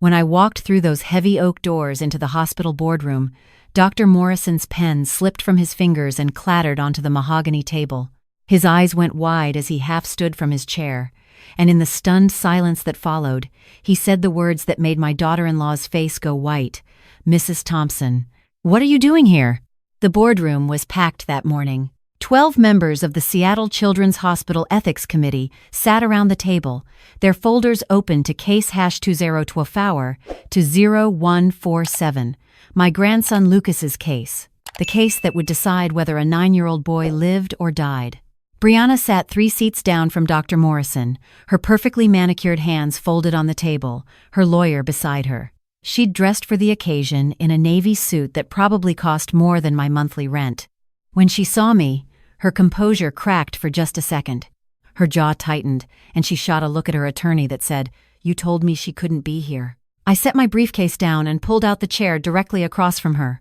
When I walked through those heavy oak doors into the hospital boardroom, Dr. Morrison's pen slipped from his fingers and clattered onto the mahogany table. His eyes went wide as he half stood from his chair, and in the stunned silence that followed, he said the words that made my daughter-in-law's face go white. "Mrs. Thompson, what are you doing here?" The boardroom was packed that morning. 12 members of the Seattle Children's Hospital Ethics Committee sat around the table, their folders open to case #2024 to 0147, my grandson Lucas's case, the case that would decide whether a 9-year-old boy lived or died. Brianna sat 3 seats down from Dr. Morrison, her perfectly manicured hands folded on the table, her lawyer beside her. She'd dressed for the occasion in a navy suit that probably cost more than my monthly rent. When she saw me, her composure cracked for just a second. Her jaw tightened, and she shot a look at her attorney that said, "You told me she couldn't be here." I set my briefcase down and pulled out the chair directly across from her.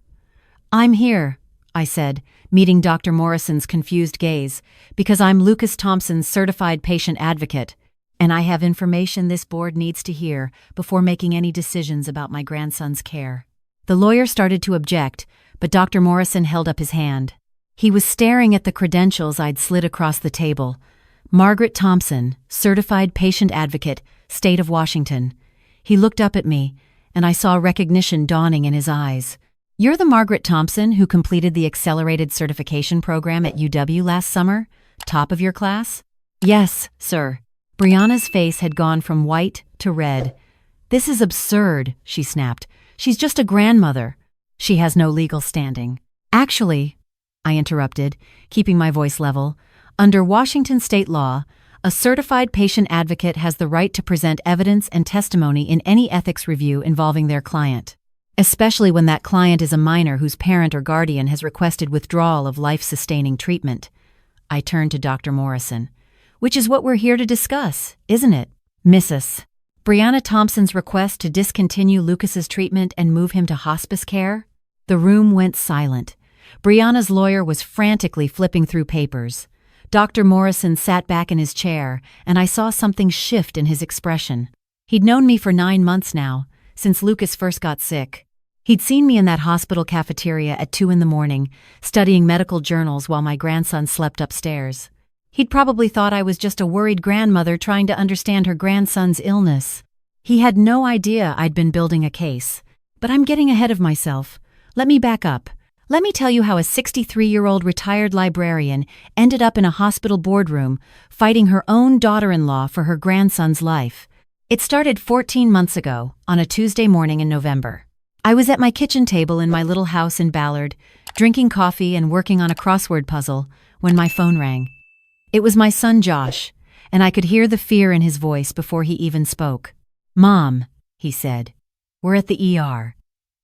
"I'm here," I said, meeting Dr. Morrison's confused gaze, "because I'm Lucas Thompson's certified patient advocate, and I have information this board needs to hear before making any decisions about my grandson's care." The lawyer started to object, but Dr. Morrison held up his hand. He was staring at the credentials I'd slid across the table. Margaret Thompson, certified patient advocate, State of Washington. He looked up at me, and I saw recognition dawning in his eyes. "You're the Margaret Thompson who completed the accelerated certification program at UW last summer? Top of your class?" "Yes, sir." Brianna's face had gone from white to red. "This is absurd," she snapped. "She's just a grandmother. She has no legal standing." "Actually," I interrupted, keeping my voice level, "under Washington state law, a certified patient advocate has the right to present evidence and testimony in any ethics review involving their client, especially when that client is a minor whose parent or guardian has requested withdrawal of life-sustaining treatment." I turned to Dr. Morrison. "Which is what we're here to discuss, isn't it, Mrs. Brianna Thompson's request to discontinue Lucas's treatment and move him to hospice care?" The room went silent. Brianna's lawyer was frantically flipping through papers. Dr. Morrison sat back in his chair, and I saw something shift in his expression. He'd known me for 9 months now, since Lucas first got sick. He'd seen me in that hospital cafeteria at 2 in the morning, studying medical journals while my grandson slept upstairs. He'd probably thought I was just a worried grandmother trying to understand her grandson's illness. He had no idea I'd been building a case. But I'm getting ahead of myself. Let me back up. Let me tell you how a 63-year-old retired librarian ended up in a hospital boardroom fighting her own daughter-in-law for her grandson's life. It started 14 months ago, on a Tuesday morning in November. I was at my kitchen table in my little house in Ballard, drinking coffee and working on a crossword puzzle, when my phone rang. It was my son Josh, and I could hear the fear in his voice before he even spoke. "Mom," he said, "we're at the ER.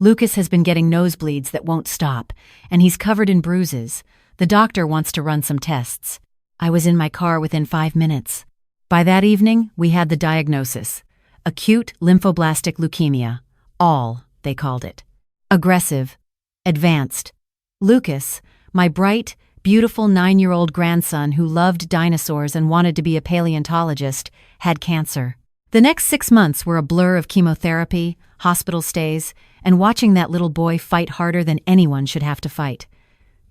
Lucas has been getting nosebleeds that won't stop, and he's covered in bruises. The doctor wants to run some tests." I was in my car within 5 minutes. By that evening, we had the diagnosis: acute lymphoblastic leukemia. ALL, they called it. Aggressive. Advanced. Lucas, my bright, beautiful 9-year-old grandson who loved dinosaurs and wanted to be a paleontologist, had cancer. The next 6 months were a blur of chemotherapy, hospital stays, and watching that little boy fight harder than anyone should have to fight.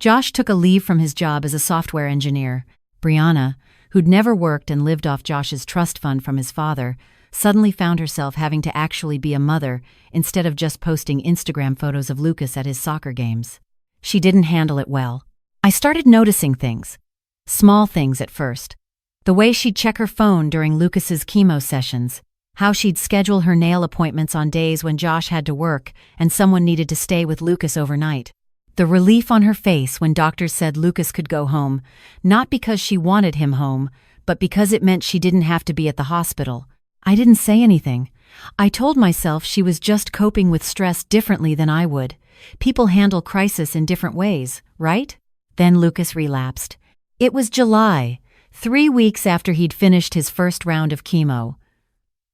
Josh took a leave from his job as a software engineer. Brianna, who'd never worked and lived off Josh's trust fund from his father, suddenly found herself having to actually be a mother instead of just posting Instagram photos of Lucas at his soccer games. She didn't handle it well. I started noticing things. Small things at first. The way she'd check her phone during Lucas's chemo sessions, how she'd schedule her nail appointments on days when Josh had to work and someone needed to stay with Lucas overnight. The relief on her face when doctors said Lucas could go home, not because she wanted him home, but because it meant she didn't have to be at the hospital. I didn't say anything. I told myself she was just coping with stress differently than I would. People handle crisis in different ways, right? Then Lucas relapsed. It was July, 3 weeks after he'd finished his first round of chemo.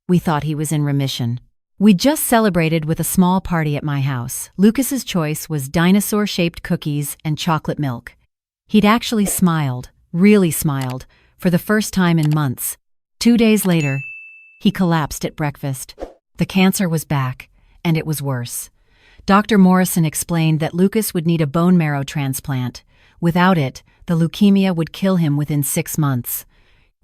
We thought he was in remission. We'd just celebrated with a small party at my house. Lucas's choice was dinosaur-shaped cookies and chocolate milk. He'd actually smiled, really smiled, for the first time in months. 2 days later, he collapsed at breakfast. The cancer was back, and it was worse. Dr. Morrison explained that Lucas would need a bone marrow transplant. Without it, the leukemia would kill him within 6 months.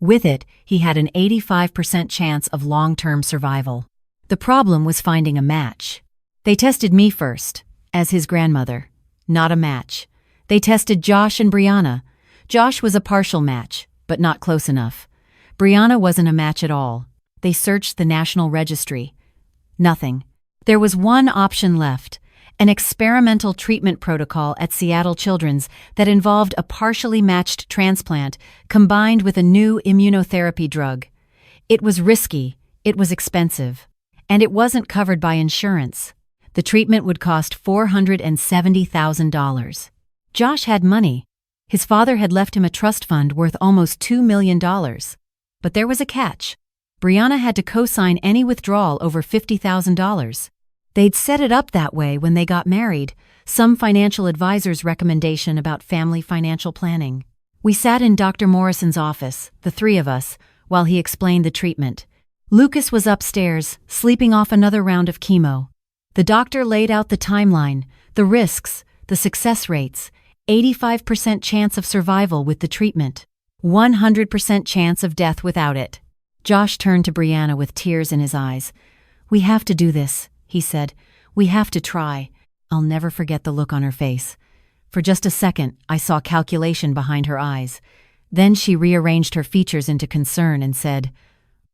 With it, he had an 85% chance of long-term survival. The problem was finding a match. They tested me first, as his grandmother. Not a match. They tested Josh and Brianna. Josh was a partial match, but not close enough. Brianna wasn't a match at all. They searched the National Registry. Nothing. There was one option left, an experimental treatment protocol at Seattle Children's that involved a partially matched transplant combined with a new immunotherapy drug. It was risky, it was expensive, and it wasn't covered by insurance. The treatment would cost $470,000. Josh had money. His father had left him a trust fund worth almost $2 million. But there was a catch. Brianna had to co-sign any withdrawal over $50,000. They'd set it up that way when they got married, some financial advisor's recommendation about family financial planning. We sat in Dr. Morrison's office, the three of us, while he explained the treatment. Lucas was upstairs, sleeping off another round of chemo. The doctor laid out the timeline, the risks, the success rates, 85% chance of survival with the treatment, 100% chance of death without it. Josh turned to Brianna with tears in his eyes. "We have to do this," he said. "We have to try." I'll never forget the look on her face. For just a second, I saw calculation behind her eyes. Then she rearranged her features into concern and said,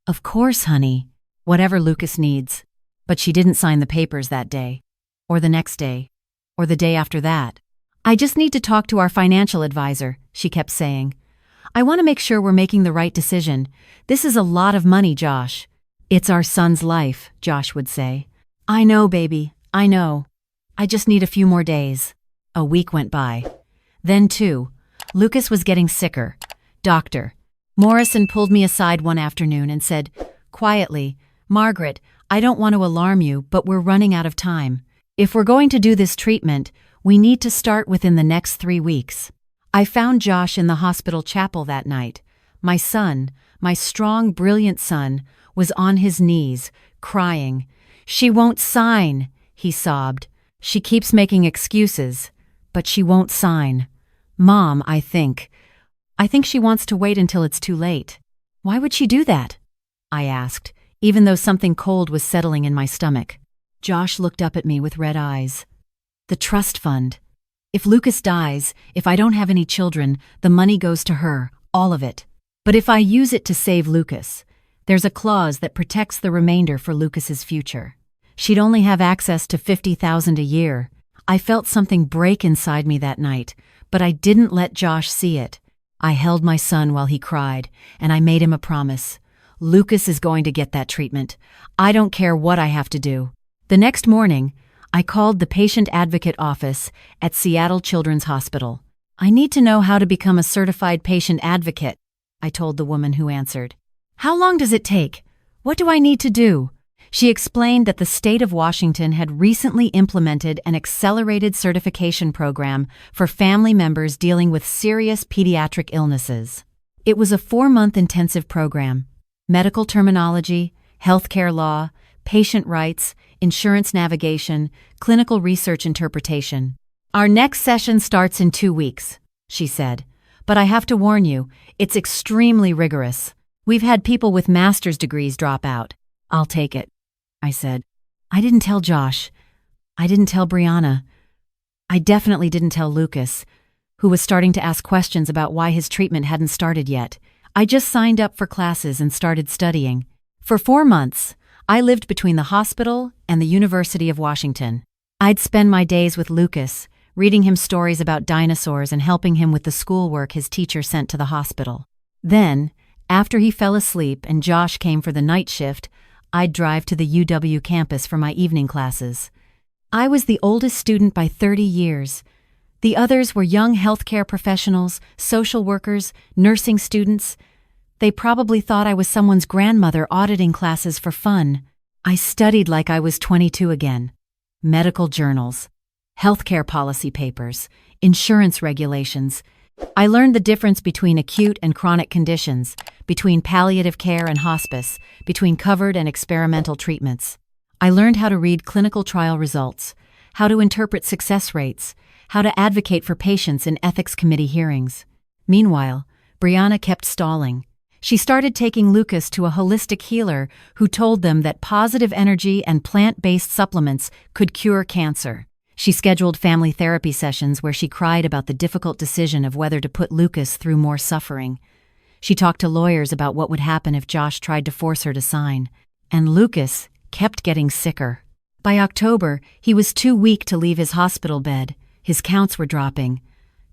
"Of course, honey. Whatever Lucas needs." But she didn't sign the papers that day, or the next day, or the day after that. "I just need to talk to our financial advisor," she kept saying. "I want to make sure we're making the right decision. This is a lot of money, Josh." "It's our son's life," Josh would say. "I know, baby, I know. I just need a few more days." A week went by. Then, too, Lucas was getting sicker. "Doctor." Morrison pulled me aside one afternoon and said, quietly, "Margaret, I don't want to alarm you, but we're running out of time. If we're going to do this treatment, we need to start within the next 3 weeks." I found Josh in the hospital chapel that night. My son, my strong, brilliant son, was on his knees, crying. "She won't sign," he sobbed. "She keeps making excuses, but she won't sign. Mom, I think she wants to wait until it's too late." "Why would she do that?" I asked, even though something cold was settling in my stomach. Josh looked up at me with red eyes. "The trust fund. If Lucas dies, if I don't have any children, the money goes to her, all of it. But if I use it to save Lucas, there's a clause that protects the remainder for Lucas's future. She'd only have access to $50,000 a year. I felt something break inside me that night, but I didn't let Josh see it. I held my son while he cried, and I made him a promise. Lucas is going to get that treatment. I don't care what I have to do. The next morning, I called the patient advocate office at Seattle Children's Hospital. "I need to know how to become a certified patient advocate," I told the woman who answered. "How long does it take? What do I need to do?" She explained that the state of Washington had recently implemented an accelerated certification program for family members dealing with serious pediatric illnesses. It was a 4-month intensive program. Medical terminology, healthcare law, patient rights, insurance navigation, clinical research interpretation. "Our next session starts in 2 weeks," she said. "But I have to warn you, it's extremely rigorous. We've had people with master's degrees drop out." "I'll take it," I said. I didn't tell Josh. I didn't tell Brianna. I definitely didn't tell Lucas, who was starting to ask questions about why his treatment hadn't started yet. I just signed up for classes and started studying. For 4 months, I lived between the hospital and the University of Washington. I'd spend my days with Lucas, reading him stories about dinosaurs and helping him with the schoolwork his teacher sent to the hospital. Then, after he fell asleep and Josh came for the night shift, I'd drive to the UW campus for my evening classes. I was the oldest student by 30 years. The others were young healthcare professionals, social workers, nursing students. They probably thought I was someone's grandmother auditing classes for fun. I studied like I was 22 again. Medical journals, healthcare policy papers, insurance regulations. I learned the difference between acute and chronic conditions, between palliative care and hospice, between covered and experimental treatments. I learned how to read clinical trial results, how to interpret success rates, how to advocate for patients in ethics committee hearings. Meanwhile, Brianna kept stalling. She started taking Lucas to a holistic healer who told them that positive energy and plant-based supplements could cure cancer. She scheduled family therapy sessions where she cried about the difficult decision of whether to put Lucas through more suffering. She talked to lawyers about what would happen if Josh tried to force her to sign. And Lucas kept getting sicker. By October, he was too weak to leave his hospital bed. His counts were dropping.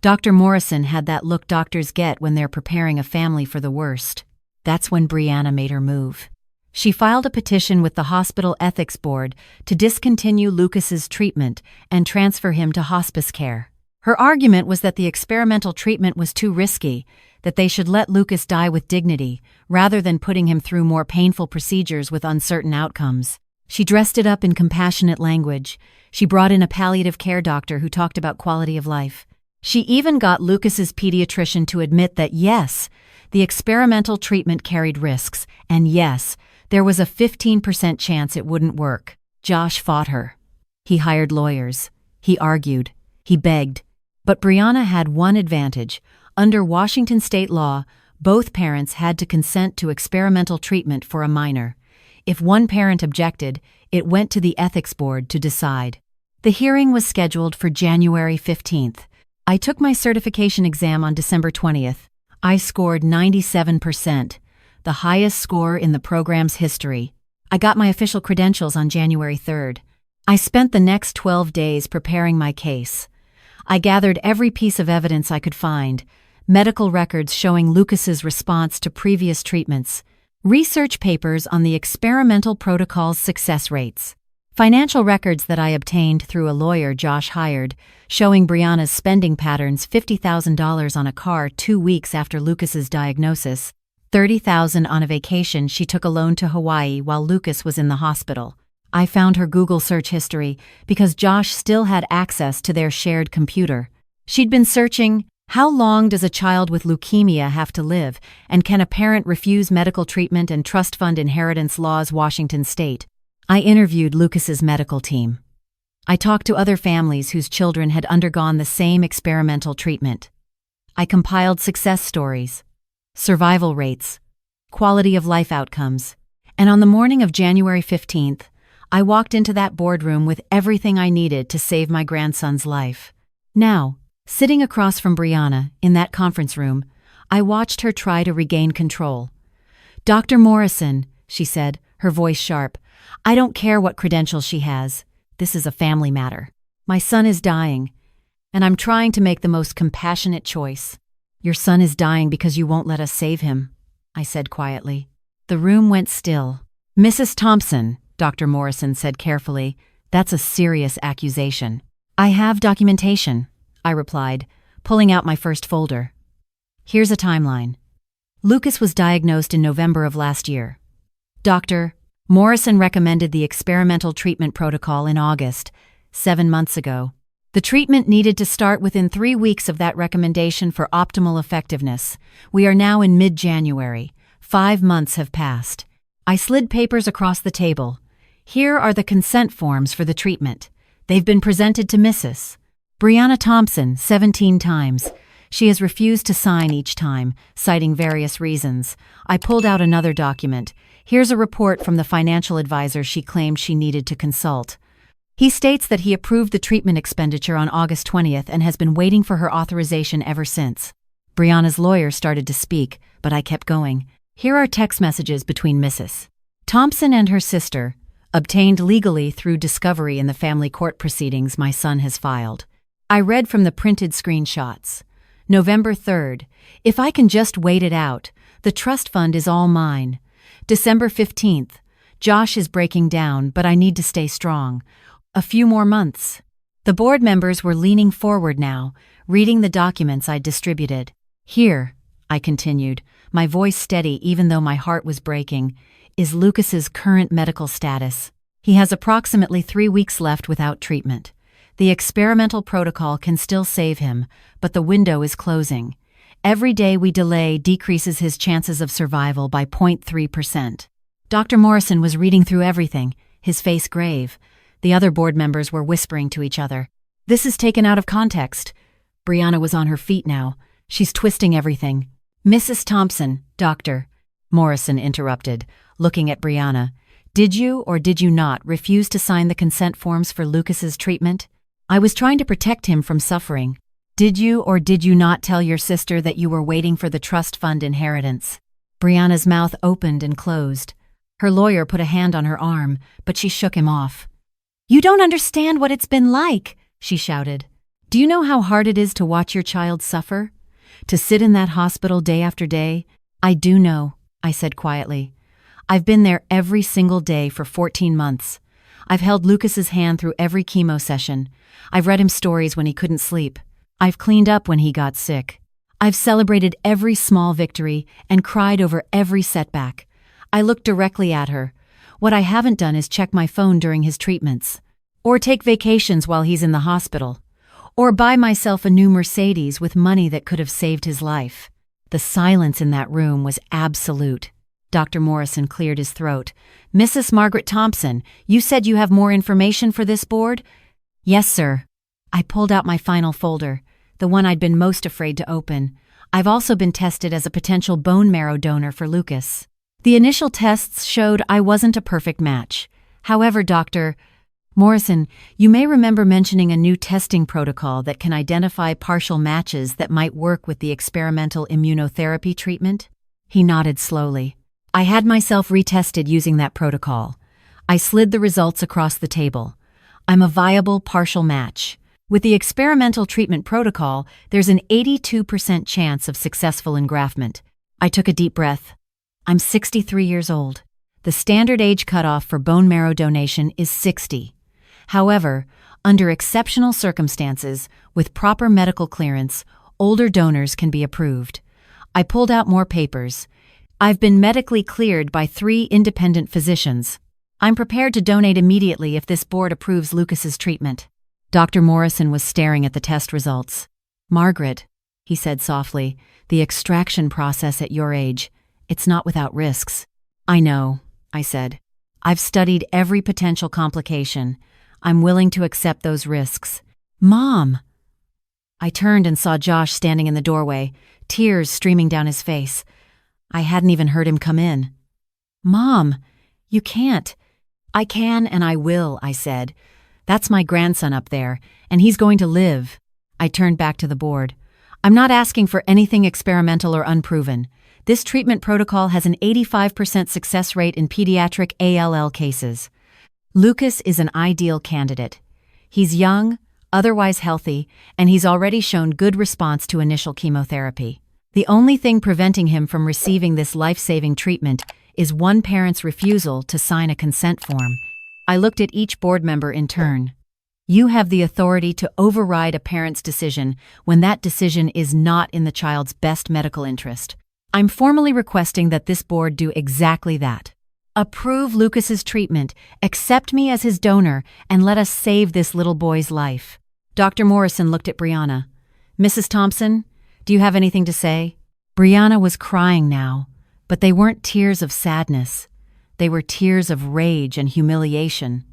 Dr. Morrison had that look doctors get when they're preparing a family for the worst. That's when Brianna made her move. She filed a petition with the hospital ethics board to discontinue Lucas's treatment and transfer him to hospice care. Her argument was that the experimental treatment was too risky, that they should let Lucas die with dignity, rather than putting him through more painful procedures with uncertain outcomes. She dressed it up in compassionate language. She brought in a palliative care doctor who talked about quality of life. She even got Lucas's pediatrician to admit that yes, the experimental treatment carried risks, and yes, there was a 15% chance it wouldn't work. Josh fought her. He hired lawyers. He argued. He begged. But Brianna had one advantage. Under Washington state law, both parents had to consent to experimental treatment for a minor. If one parent objected, it went to the ethics board to decide. The hearing was scheduled for January 15th. I took my certification exam on December 20th. I scored 97%, the highest score in the program's history. I got my official credentials on January 3rd. I spent the next 12 days preparing my case. I gathered every piece of evidence I could find, medical records showing Lucas's response to previous treatments, research papers on the experimental protocol's success rates, financial records that I obtained through a lawyer Josh hired, showing Brianna's spending patterns: $50,000 on a car 2 weeks after Lucas's diagnosis, $30,000 on a vacation she took alone to Hawaii while Lucas was in the hospital. I found her Google search history because Josh still had access to their shared computer. She'd been searching, how long does a child with leukemia have to live, and can a parent refuse medical treatment and trust fund inheritance laws, Washington state. I interviewed Lucas's medical team. I talked to other families whose children had undergone the same experimental treatment. I compiled success stories, survival rates, quality of life outcomes, and on the morning of January 15th, I walked into that boardroom with everything I needed to save my grandson's life. Now, sitting across from Brianna in that conference room, I watched her try to regain control. "Dr. Morrison," she said, her voice sharp, "I don't care what credentials she has. This is a family matter. My son is dying, and I'm trying to make the most compassionate choice." "Your son is dying because you won't let us save him," I said quietly. The room went still. "Mrs. Thompson," Dr. Morrison said carefully, "that's a serious accusation." "I have documentation," I replied, pulling out my first folder. Here's a timeline. Lucas was diagnosed in November of last year. Dr. Morrison recommended the experimental treatment protocol in August, 7 months ago. The treatment needed to start within 3 weeks of that recommendation for optimal effectiveness. We are now in mid-January. 5 months have passed. I slid papers across the table. Here are the consent forms for the treatment. They've been presented to Mrs. Brianna Thompson 17 times. She has refused to sign each time, citing various reasons. I pulled out another document. Here's a report from the financial advisor she claimed she needed to consult. He states that he approved the treatment expenditure on August 20th and has been waiting for her authorization ever since. Brianna's lawyer started to speak, but I kept going. Here are text messages between Mrs. Thompson and her sister, obtained legally through discovery in the family court proceedings my son has filed. I read from the printed screenshots. November 3rd, "If I can just wait it out, the trust fund is all mine." December 15th, "Josh is breaking down, but I need to stay strong. A few more months." The board members were leaning forward now, reading the documents I'd distributed. "Here," I continued, my voice steady even though my heart was breaking, "is Lucas's current medical status. He has approximately 3 weeks left without treatment. The experimental protocol can still save him, but the window is closing. Every day we delay decreases his chances of survival by 0.3%. Dr. Morrison was reading through everything, his face grave. The other board members were whispering to each other. "This is taken out of context." Brianna was on her feet now. "She's twisting everything." "Mrs. Thompson, doctor," Morrison interrupted, looking at Brianna. "Did you or did you not refuse to sign the consent forms for Lucas's treatment? I was trying to protect him from suffering. Did you or did you not tell your sister that you were waiting for the trust fund inheritance?" Brianna's mouth opened and closed. Her lawyer put a hand on her arm, but she shook him off. "You don't understand what it's been like," she shouted. "Do you know how hard it is to watch your child suffer? To sit in that hospital day after day?" "I do know," I said quietly. "I've been there every single day for 14 months. I've held Lucas's hand through every chemo session. I've read him stories when he couldn't sleep. I've cleaned up when he got sick. I've celebrated every small victory and cried over every setback. I looked directly at her. What I haven't done is check my phone during his treatments, or take vacations while he's in the hospital, or buy myself a new Mercedes with money that could have saved his life." The silence in that room was absolute. Dr. Morrison cleared his throat. "Mrs. Margaret Thompson, you said you have more information for this board?" "Yes, sir." I pulled out my final folder, the one I'd been most afraid to open. "I've also been tested as a potential bone marrow donor for Lucas. The initial tests showed I wasn't a perfect match. However, Dr. Morrison, you may remember mentioning a new testing protocol that can identify partial matches that might work with the experimental immunotherapy treatment?" He nodded slowly. "I had myself retested using that protocol. I slid the results across the table. I'm a viable partial match. With the experimental treatment protocol, there's an 82% chance of successful engraftment." I took a deep breath. "I'm 63 years old. The standard age cutoff for bone marrow donation is 60. However, under exceptional circumstances, with proper medical clearance, older donors can be approved." I pulled out more papers. "I've been medically cleared by 3 independent physicians. I'm prepared to donate immediately if this board approves Lucas's treatment." Dr. Morrison was staring at the test results. "Margaret," he said softly, "the extraction process at your age, it's not without risks." "I know," I said. "I've studied every potential complication. I'm willing to accept those risks." "Mom!" I turned and saw Josh standing in the doorway, tears streaming down his face. I hadn't even heard him come in. "Mom, you can't." "I can and I will," I said. "That's my grandson up there, and he's going to live." I turned back to the board. "I'm not asking for anything experimental or unproven. This treatment protocol has an 85% success rate in pediatric ALL cases. Lucas is an ideal candidate. He's young, otherwise healthy, and he's already shown good response to initial chemotherapy. The only thing preventing him from receiving this life-saving treatment is one parent's refusal to sign a consent form." I looked at each board member in turn. "You have the authority to override a parent's decision when that decision is not in the child's best medical interest. I'm formally requesting that this board do exactly that. Approve Lucas's treatment, accept me as his donor, and let us save this little boy's life." Dr. Morrison looked at Brianna. "Mrs. Thompson, do you have anything to say?" Brianna was crying now, but they weren't tears of sadness. They were tears of rage and humiliation.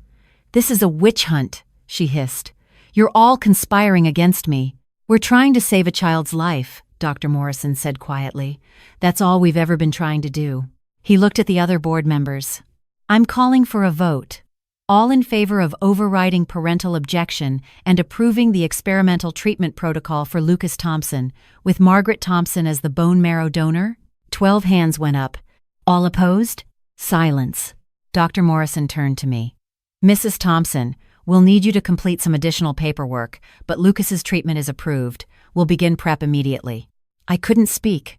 "This is a witch hunt," she hissed. "You're all conspiring against me." "We're trying to save a child's life," Dr. Morrison said quietly. "That's all we've ever been trying to do." He looked at the other board members. "I'm calling for a vote. All in favor of overriding parental objection and approving the experimental treatment protocol for Lucas Thompson, with Margaret Thompson as the bone marrow donor?" 12 hands went up. "All opposed?" Silence. Dr. Morrison turned to me. "Mrs. Thompson, we'll need you to complete some additional paperwork, but Lucas's treatment is approved. We'll begin prep immediately." I couldn't speak.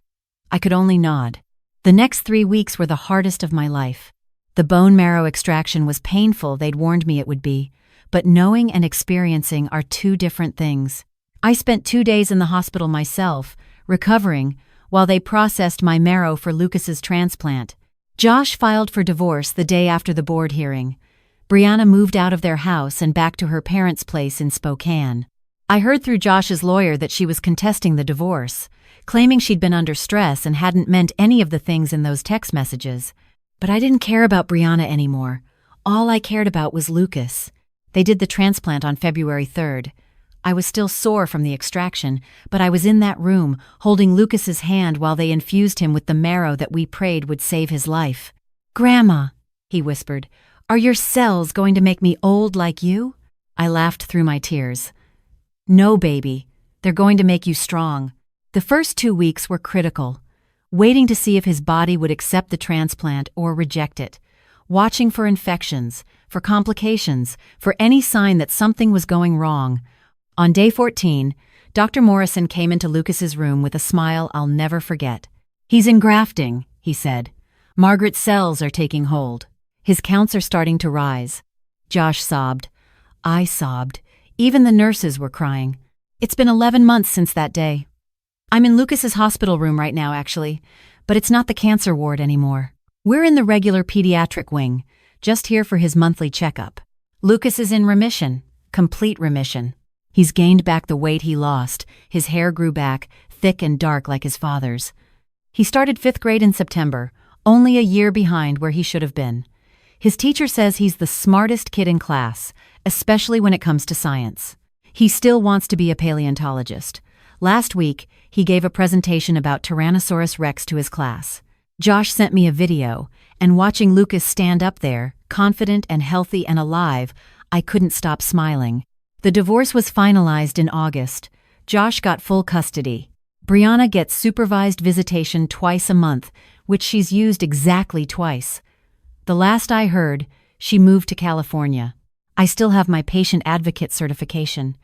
I could only nod. The next 3 weeks were the hardest of my life. The bone marrow extraction was painful, they'd warned me it would be, but knowing and experiencing are 2 different things. I spent 2 days in the hospital myself, recovering, while they processed my marrow for Lucas's transplant. Josh filed for divorce the day after the board hearing. Brianna moved out of their house and back to her parents' place in Spokane. I heard through Josh's lawyer that she was contesting the divorce, claiming she'd been under stress and hadn't meant any of the things in those text messages. But I didn't care about Brianna anymore. All I cared about was Lucas. They did the transplant on February 3rd. I was still sore from the extraction, but I was in that room, holding Lucas's hand while they infused him with the marrow that we prayed would save his life. "Grandma," he whispered, "are your cells going to make me old like you?" I laughed through my tears. "No, baby. They're going to make you strong." The first 2 weeks were critical, waiting to see if his body would accept the transplant or reject it, watching for infections, for complications, for any sign that something was going wrong. On day 14, Dr. Morrison came into Lucas's room with a smile I'll never forget. "He's engrafting," he said. "Margaret's cells are taking hold. His counts are starting to rise." Josh sobbed. I sobbed. Even the nurses were crying. It's been 11 months since that day. I'm in Lucas's hospital room right now, actually, but it's not the cancer ward anymore. We're in the regular pediatric wing, just here for his monthly checkup. Lucas is in remission, complete remission. He's gained back the weight he lost. His hair grew back, thick and dark like his father's. He started 5th grade in September, only a year behind where he should have been. His teacher says he's the smartest kid in class, especially when it comes to science. He still wants to be a paleontologist. Last week, he gave a presentation about Tyrannosaurus Rex to his class. Josh sent me a video, and watching Lucas stand up there, confident and healthy and alive, I couldn't stop smiling. The divorce was finalized in August. Josh got full custody. Brianna gets supervised visitation twice a month, which she's used exactly twice. The last I heard, she moved to California. I still have my patient advocate certification.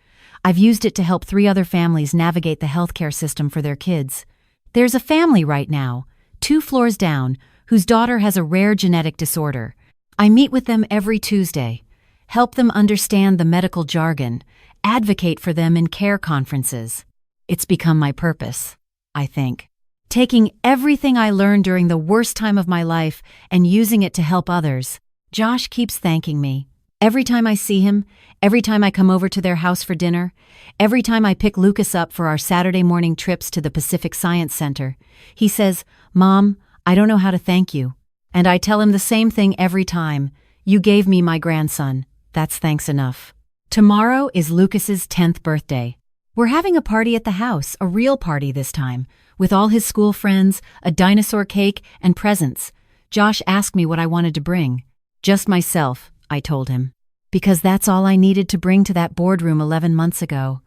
I've used it to help 3 other families navigate the healthcare system for their kids. There's a family right now, 2 floors down, whose daughter has a rare genetic disorder. I meet with them every Tuesday, help them understand the medical jargon, advocate for them in care conferences. It's become my purpose, I think. Taking everything I learned during the worst time of my life and using it to help others. Josh keeps thanking me. Every time I see him, every time I come over to their house for dinner, every time I pick Lucas up for our Saturday morning trips to the Pacific Science Center, he says, "Mom, I don't know how to thank you." And I tell him the same thing every time. "You gave me my grandson. That's thanks enough." Tomorrow is Lucas's 10th birthday. We're having a party at the house, a real party this time, with all his school friends, a dinosaur cake, and presents. Josh asked me what I wanted to bring. "Just myself," I told him. Because that's all I needed to bring to that boardroom 11 months ago.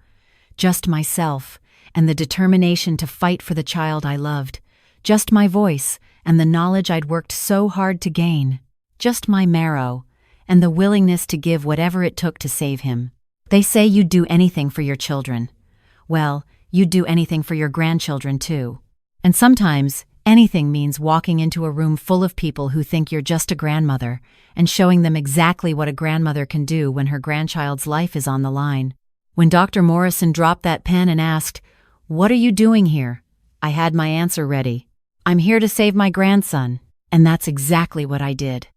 Just myself, and the determination to fight for the child I loved. Just my voice, and the knowledge I'd worked so hard to gain. Just my marrow, and the willingness to give whatever it took to save him. They say you'd do anything for your children. Well, you'd do anything for your grandchildren too. And sometimes, anything means walking into a room full of people who think you're just a grandmother and showing them exactly what a grandmother can do when her grandchild's life is on the line. When Dr. Morrison dropped that pen and asked, "What are you doing here?" I had my answer ready. "I'm here to save my grandson," and that's exactly what I did.